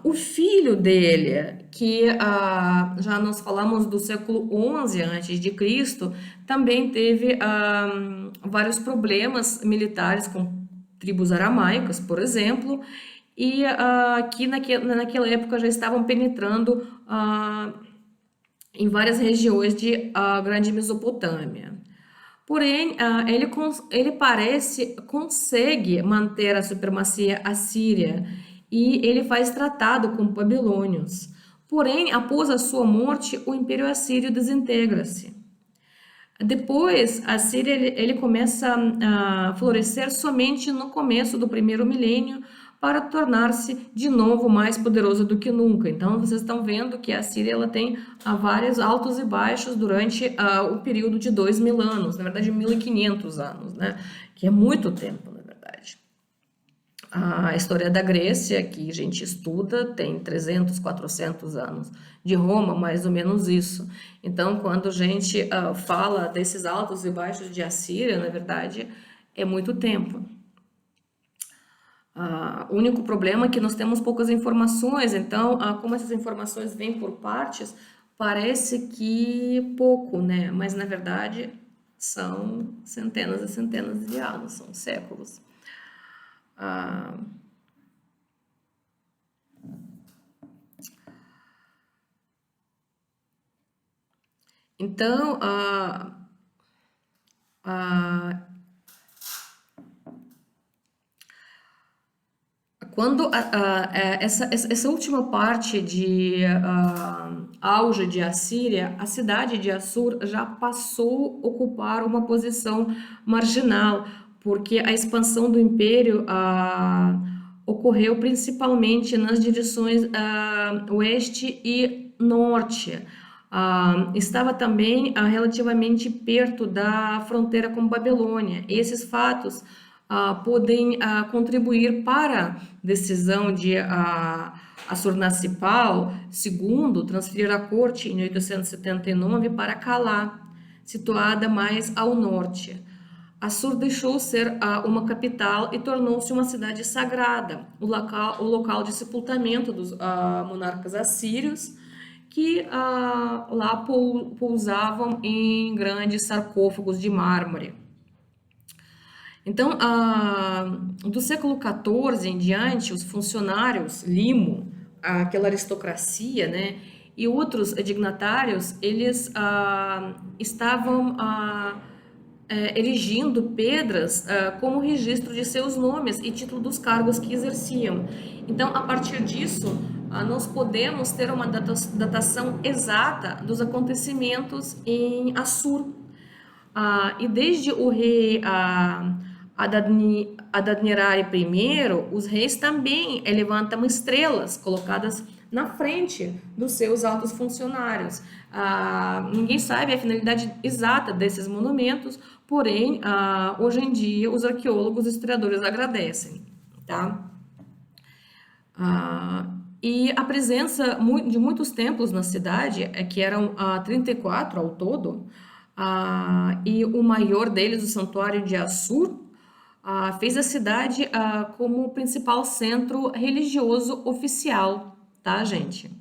[SPEAKER 1] O filho dele, que já nós falamos do século XI a.C., também teve vários problemas militares com tribos aramaicas, por exemplo, e que naquela época já estavam penetrando em várias regiões de Grande Mesopotâmia. Porém, ele consegue manter a supremacia assíria e ele faz tratado com babilônios. Porém, após a sua morte, o Império Assírio desintegra-se. Depois, a Síria ele começa a florescer somente no começo do primeiro milênio, para tornar-se de novo mais poderosa do que nunca. Então, vocês estão vendo que a Síria ela tem vários altos e baixos durante o período de 2.000 anos, na verdade 1.500 anos, né? Que é muito tempo, na verdade. A história da Grécia, que a gente estuda, tem 300, 400 anos. De Roma, mais ou menos isso. Então, quando a gente fala desses altos e baixos de Assíria, na verdade, é muito tempo. O único problema é que nós temos poucas informações, então, como essas informações vêm por partes, parece que pouco, né? Mas, na verdade, são centenas e centenas de anos, são séculos. Então, quando essa última parte de auge de Assíria, a cidade de Assur já passou a ocupar uma posição marginal, porque a expansão do império ocorreu principalmente nas direções oeste e norte. Estava também relativamente perto da fronteira com Babilônia. Esses fatos podem contribuir para a decisão de Assur-Nassipal II transferir a corte em 879 para Calá, situada mais ao norte. Assur deixou ser uma capital e tornou-se uma cidade sagrada, o local de sepultamento dos monarcas assírios, que lá pousavam em grandes sarcófagos de mármore. Então, do século XIV em diante, os funcionários, limo, aquela aristocracia, né, e outros dignatários, eles estavam erigindo pedras como registro de seus nomes e título dos cargos que exerciam. Então, a partir disso, nós podemos ter uma datação exata dos acontecimentos em Assur. E desde o rei Adad-nirari I, os reis também levantam estrelas colocadas na frente dos seus altos funcionários. Ninguém sabe a finalidade exata desses monumentos, porém, hoje em dia, os arqueólogos e historiadores agradecem. Tá? E a presença de muitos templos na cidade, que eram 34 ao todo, e o maior deles, o Santuário de Assur, fez a cidade como o principal centro religioso oficial, tá, gente?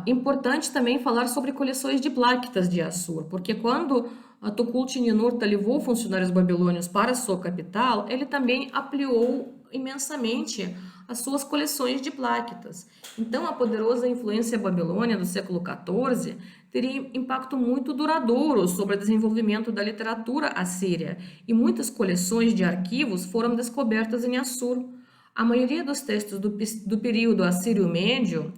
[SPEAKER 1] Importante também falar sobre coleções de Pláquitas de Assur, porque quando Tukulti-Ninurta levou funcionários babilônios para sua capital, ele também ampliou imensamente as suas coleções de Pláquitas. Então, a poderosa influência babilônia do século XIV teria impacto muito duradouro sobre o desenvolvimento da literatura assíria, e muitas coleções de arquivos foram descobertas em Assur. A maioria dos textos do período assírio médio,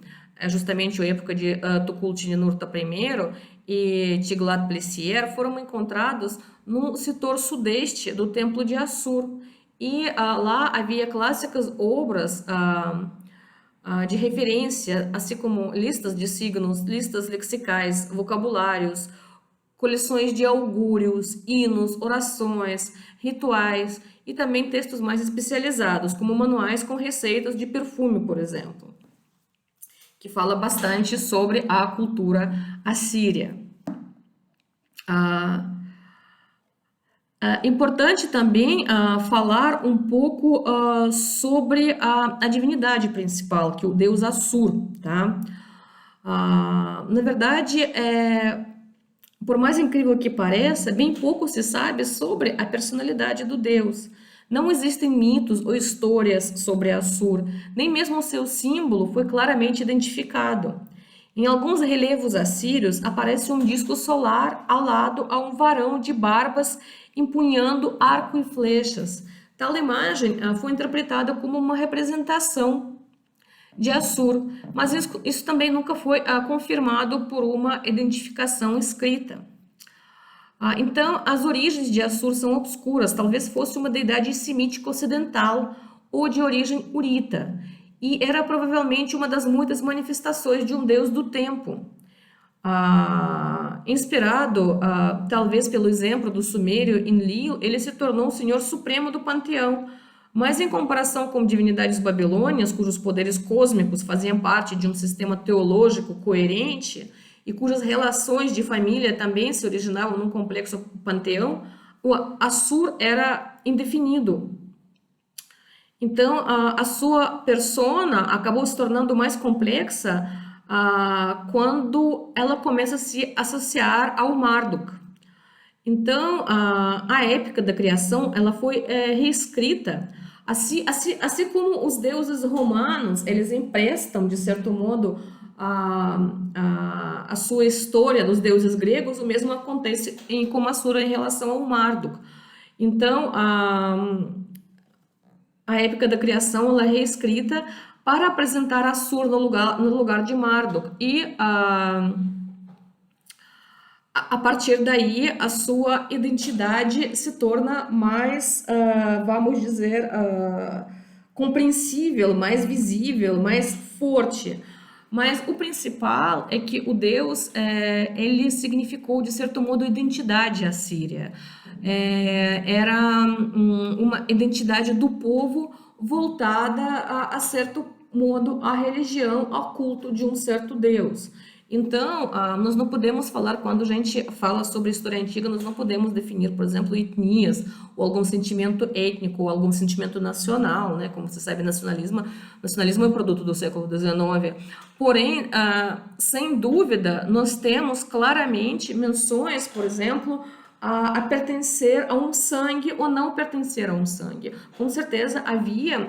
[SPEAKER 1] justamente a época de Tukulti-Ninurta I e Tiglat-Pileser, foram encontrados no setor sudeste do Templo de Assur. E lá havia clássicas obras de referência, assim como listas de signos, listas lexicais, vocabulários, coleções de augúrios, hinos, orações, rituais e também textos mais especializados, como manuais com receitas de perfume, por exemplo, que fala bastante sobre a cultura assíria. Importante também falar um pouco sobre a divindade principal, que é o deus Assur, tá? Na verdade, por mais incrível que pareça, bem pouco se sabe sobre a personalidade do deus. Não existem mitos ou histórias sobre Assur, nem mesmo o seu símbolo foi claramente identificado. Em alguns relevos assírios aparece um disco solar ao lado a um varão de barbas empunhando arco e flechas. Tal imagem foi interpretada como uma representação de Assur, mas isso também nunca foi confirmado por uma identificação escrita. Então, as origens de Assur são obscuras, talvez fosse uma deidade semítica ocidental ou de origem urita, e era provavelmente uma das muitas manifestações de um deus do tempo. Inspirado talvez pelo exemplo do sumério Enlil, ele se tornou o senhor supremo do panteão, mas em comparação com divindades babilônias, cujos poderes cósmicos faziam parte de um sistema teológico coerente e cujas relações de família também se originavam num complexo panteão, o Assur era indefinido. Então, a sua persona acabou se tornando mais complexa quando ela começa a se associar ao Marduk. Então, a épica da criação ela foi reescrita, assim como os deuses romanos, eles emprestam, de certo modo, a sua história dos deuses gregos, o mesmo acontece com Assur em relação ao Marduk. Então, a épica da criação ela é reescrita para apresentar Assur no lugar de Marduk. E A partir daí, a sua identidade se torna mais, vamos dizer, compreensível, mais visível, mais forte. Mas o principal é que o Deus, ele significou, de certo modo, identidade assíria. Era uma identidade do povo voltada a certo modo à religião, ao culto de um certo Deus. Então, nós não podemos falar, quando a gente fala sobre história antiga, nós não podemos definir, por exemplo, etnias, ou algum sentimento étnico, ou algum sentimento nacional, né? Como você sabe, nacionalismo é um produto do século XIX. Porém, sem dúvida, nós temos claramente menções, por exemplo, a pertencer a um sangue ou não pertencer a um sangue. Com certeza havia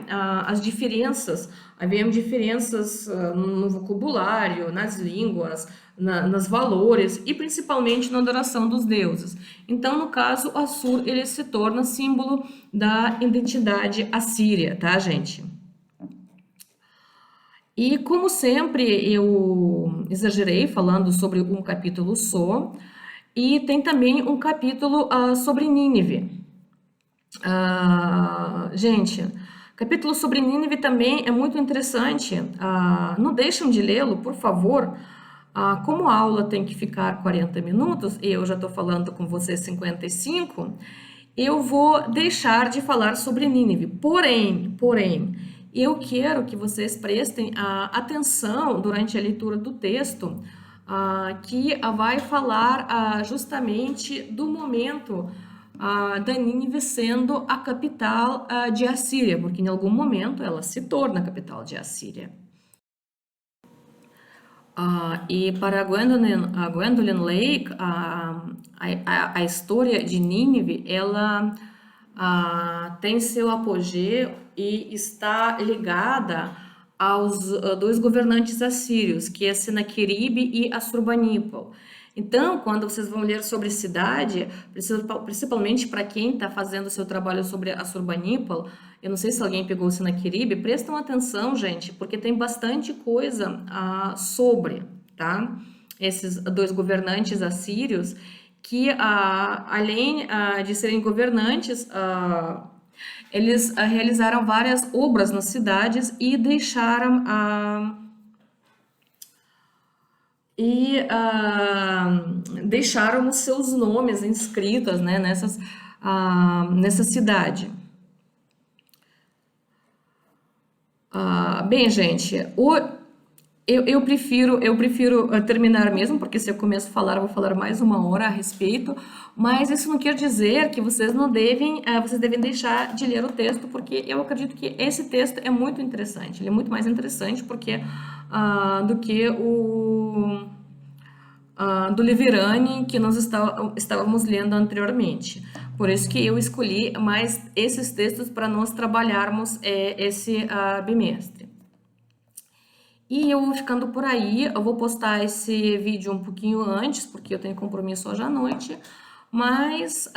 [SPEAKER 1] haviam diferenças no vocabulário, nas línguas, nas valores e principalmente na adoração dos deuses. Então, no caso, Assur, ele se torna símbolo da identidade assíria, tá, gente? E como sempre, eu exagerei falando sobre um capítulo só, e tem também um capítulo sobre Nínive. Gente, capítulo sobre Nínive também é muito interessante. Não deixem de lê-lo, por favor. Como a aula tem que ficar 40 minutos, e eu já estou falando com vocês 55, eu vou deixar de falar sobre Nínive. Porém, eu quero que vocês prestem atenção durante a leitura do texto, que vai falar justamente do momento da Nínive sendo a capital de Assíria, porque em algum momento ela se torna a capital de Assíria. E para Gwendolyn Lake, a história de Nínive, ela tem seu apogeu e está ligada aos dois governantes assírios, que é Senaqueribe e Assurbanipal. Então, quando vocês vão ler sobre cidade, principalmente para quem está fazendo seu trabalho sobre Assurbanipal, eu não sei se alguém pegou o Senaqueribe, prestam atenção, gente, porque tem bastante coisa sobre, tá? Esses dois governantes assírios, que além de serem governantes, eles realizaram várias obras nas cidades e deixaram deixaram os seus nomes inscritos, né, nessa cidade. Bem, gente, eu prefiro terminar mesmo, porque se eu começo a falar, eu vou falar mais 1 hora a respeito, mas isso não quer dizer que vocês não devem, vocês devem deixar de ler o texto, porque eu acredito que esse texto é muito interessante, ele é muito mais interessante do que do Liverani que nós estávamos lendo anteriormente. Por isso que eu escolhi mais esses textos para nós trabalharmos esse bimestre. E eu vou ficando por aí, eu vou postar esse vídeo um pouquinho antes, porque eu tenho compromisso hoje à noite, mas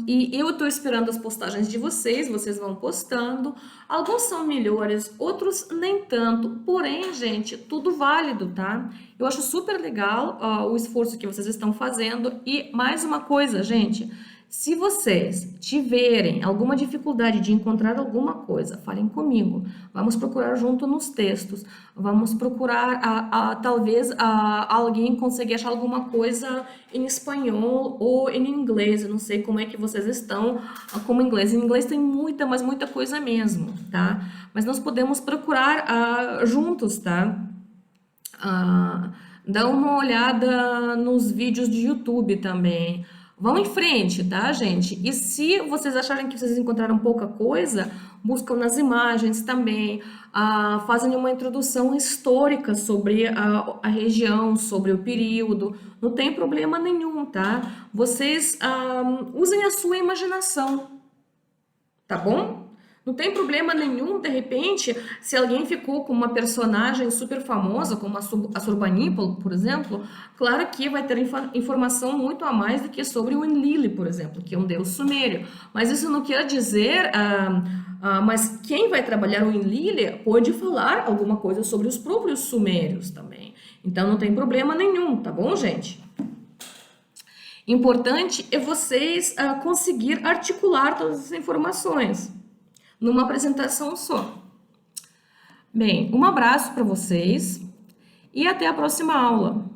[SPEAKER 1] e eu estou esperando as postagens de vocês vão postando, alguns são melhores, outros nem tanto, porém, gente, tudo válido, tá? Eu acho super legal o esforço que vocês estão fazendo, e mais uma coisa, gente, se vocês tiverem alguma dificuldade de encontrar alguma coisa, falem comigo. Vamos procurar junto nos textos. Vamos procurar, talvez alguém consiga achar alguma coisa em espanhol ou em inglês. Eu não sei como é que vocês estão com inglês. Em inglês tem muita, mas muita coisa mesmo, tá? Mas nós podemos procurar juntos, tá? Dá uma olhada nos vídeos de YouTube também. Vão em frente, tá, gente? E se vocês acharem que vocês encontraram pouca coisa, buscam nas imagens também, fazem uma introdução histórica sobre a região, sobre o período, não tem problema nenhum, tá? Vocês usem a sua imaginação, tá bom? Não tem problema nenhum, de repente, se alguém ficou com uma personagem super famosa, como a Assurbanipal, por exemplo, claro que vai ter informação muito a mais do que sobre o Enlil, por exemplo, que é um deus sumério. Mas isso não quer dizer, mas quem vai trabalhar o Enlil pode falar alguma coisa sobre os próprios sumérios também. Então não tem problema nenhum, tá bom, gente? Importante é vocês conseguir articular todas as informações numa apresentação só. Bem, um abraço para vocês e até a próxima aula.